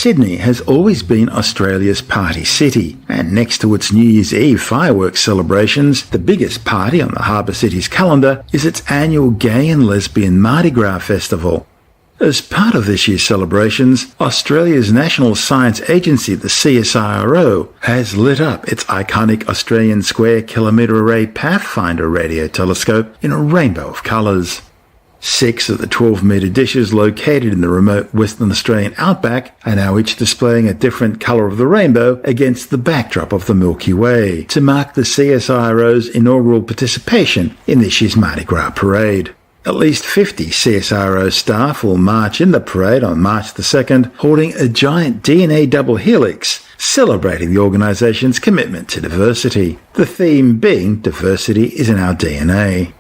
Sydney has always been Australia's party city, and next to its New Year's Eve fireworks celebrations, the biggest party on the harbour city's calendar is its annual gay and lesbian Mardi Gras festival. As part of this year's celebrations, Australia's national science agency, the CSIRO, has lit up its iconic Australian Square Kilometre Array Pathfinder radio telescope in a rainbow of colours. 6 of the 12-metre dishes located in the remote Western Australian outback are now each displaying a different colour of the rainbow against the backdrop of the Milky Way to mark the CSIRO's inaugural participation in this year's Mardi Gras parade. At least 50 CSIRO staff will march in the parade on March the 2nd, holding a giant DNA double helix, celebrating the organisation's commitment to diversity. The theme being Diversity is in Our DNA.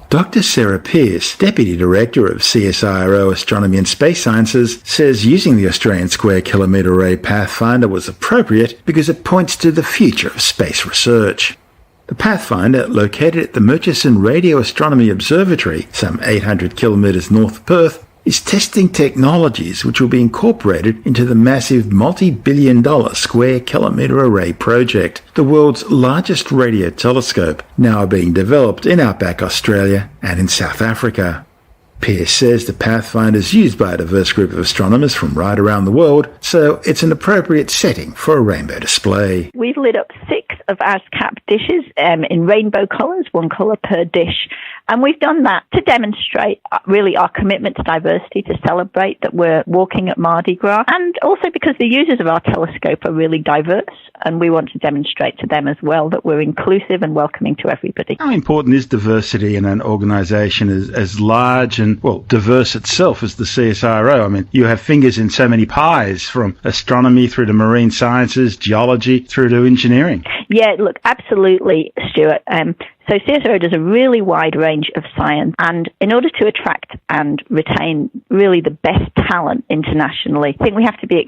Dr. Sarah Pearce, Deputy Director of CSIRO Astronomy and Space Sciences, says using the Australian Square Kilometre Array Pathfinder was appropriate because it points to the future of space research. The Pathfinder, located at the Murchison Radio Astronomy Observatory, some 800 kilometres north of Perth, is testing technologies which will be incorporated into the massive multi-billion-dollar Square Kilometre Array project, the world's largest radio telescope, now being developed in outback Australia and in South Africa. Pearce says the Pathfinder is used by a diverse group of astronomers from right around the world, so it's an appropriate setting for a rainbow display. We've lit up 6 of ASCAP dishes in rainbow colours, 1 colour per dish. And we've done that to demonstrate really our commitment to diversity, to celebrate that we're walking at Mardi Gras, and also because the users of our telescope are really diverse, and we want to demonstrate to them as well that we're inclusive and welcoming to everybody. How important is diversity in an organisation as large and, well, diverse itself as the CSIRO? I mean, you have fingers in so many pies, from astronomy through to marine sciences, geology, through to engineering. Yeah, look, absolutely, Stuart. So CSIRO does a really wide range of science, and in order to attract and retain really the best talent internationally, I think we have to be,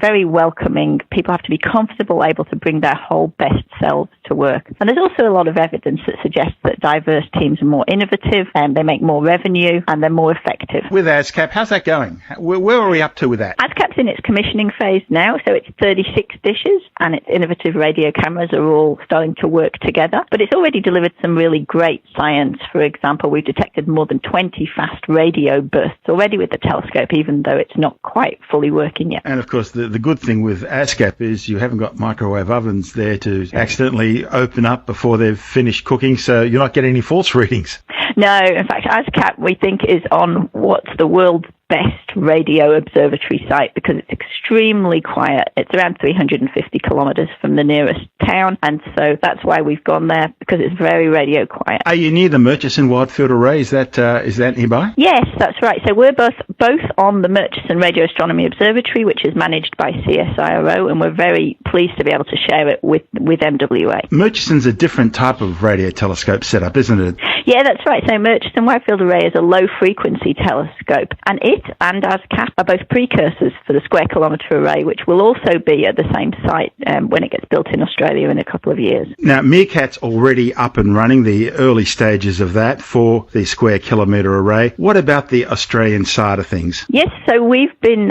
very welcoming. People have to be comfortable, able to bring their whole best selves to work. And there's also a lot of evidence that suggests that diverse teams are more innovative, and they make more revenue, and they're more effective. With ASCAP, how's that going? Where are we up to with that? ASCAP's in its commissioning phase now, so it's 36 dishes, and its innovative radio cameras are all starting to work together. But it's already delivered some really great science. For example, we've detected more than 20 fast radio bursts already with the telescope, even though it's not quite fully working yet. And of course, the good thing with ASCAP is you haven't got microwave ovens there to accidentally open up before they've finished cooking, so you're not getting any false readings. No, in fact, ASCAP, we think, is on what's the world's best radio observatory site because it's extremely quiet. It's around 350 kilometres from the nearest town, and so that's why we've gone there, because it's very radio quiet. Are you near the Murchison Widefield Array? Is that nearby? Yes, that's right. So we're both on the Murchison Radio Astronomy Observatory, which is managed by CSIRO, and we're very pleased to be able to share it with MWA. Murchison's a different type of radio telescope setup, isn't it? Yeah, that's right. So Murchison Widefield Array is a low-frequency telescope, and it and ASCAP are both precursors for the Square Kilometre Array, which will also be at the same site when it gets built in Australia in a couple of years. Now, Meerkat's already up and running, the early stages of that for the Square Kilometre Array. What about the Australian side of things? Yes, so we've been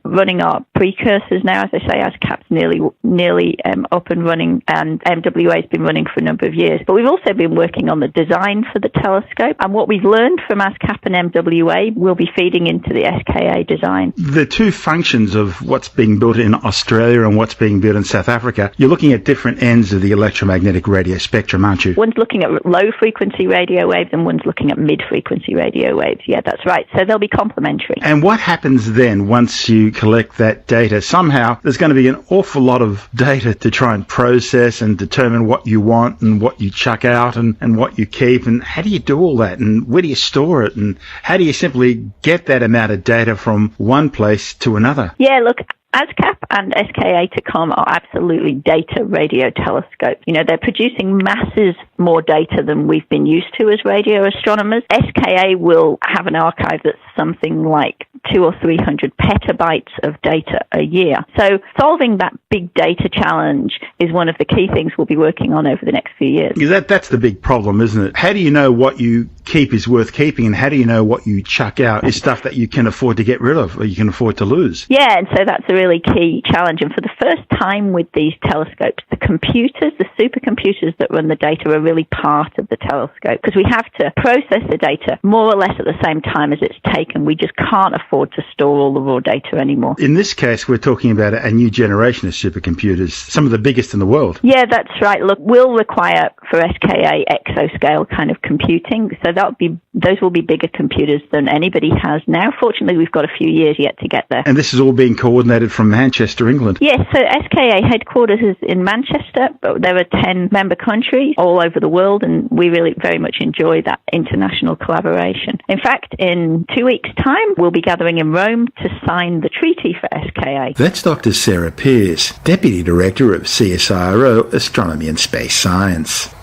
running our precursors now. As I say, ASCAP's nearly up and running, and MWA's been running for a number of years. But we've also been working on the design for the telescope, and what we've learned from ASCAP and MWA will be feeding into the SKA design. The two functions of what's being built in Australia and what's being built in South Africa, you're looking at different ends of the electromagnetic radio spectrum, aren't you? One's looking at low-frequency radio waves and one's looking at mid-frequency radio waves. Yeah, that's right. So they'll be complementary. And what happens then once you collect that data? Somehow there's going to be an awful lot of data to try and process and determine what you want and what you chuck out and what you keep. And how do you do all that? And where do you store it? And how do you simply get that amount of data from one place to another? Yeah, look, ASCAP and SKA to come are absolutely data radio telescopes. You know, they're producing masses more data than we've been used to as radio astronomers. SKA will have an archive that's something like 200 or 300 petabytes of data a year. So solving that big data challenge is one of the key things we'll be working on over the next few years. That's the big problem, isn't it? How do you know what you keep is worth keeping, and how do you know what you chuck out is stuff that you can afford to get rid of or you can afford to lose? Yeah, and so that's a really key challenge. And for the first time with these telescopes, the computers, the supercomputers that run the data are really part of the telescope, because we have to process the data more or less at the same time as it's taken. We just can't afford to store all the raw data anymore. In this case, we're talking about a new generation of supercomputers, some of the biggest in the world. Yeah, that's right. Look, we'll require for SKA exascale kind of computing, so those will be bigger computers than anybody has now. Fortunately, we've got a few years yet to get there. And this is all being coordinated from Manchester, England? Yes, so SKA headquarters is in Manchester, but there are 10 member countries all over the world, and we really very much enjoy that international collaboration. In fact, in 2 weeks' time, we'll be gathering in Rome to sign the treaty for SKA. That's Dr. Sarah Pearce, Deputy Director of CSIRO Astronomy and Space Science.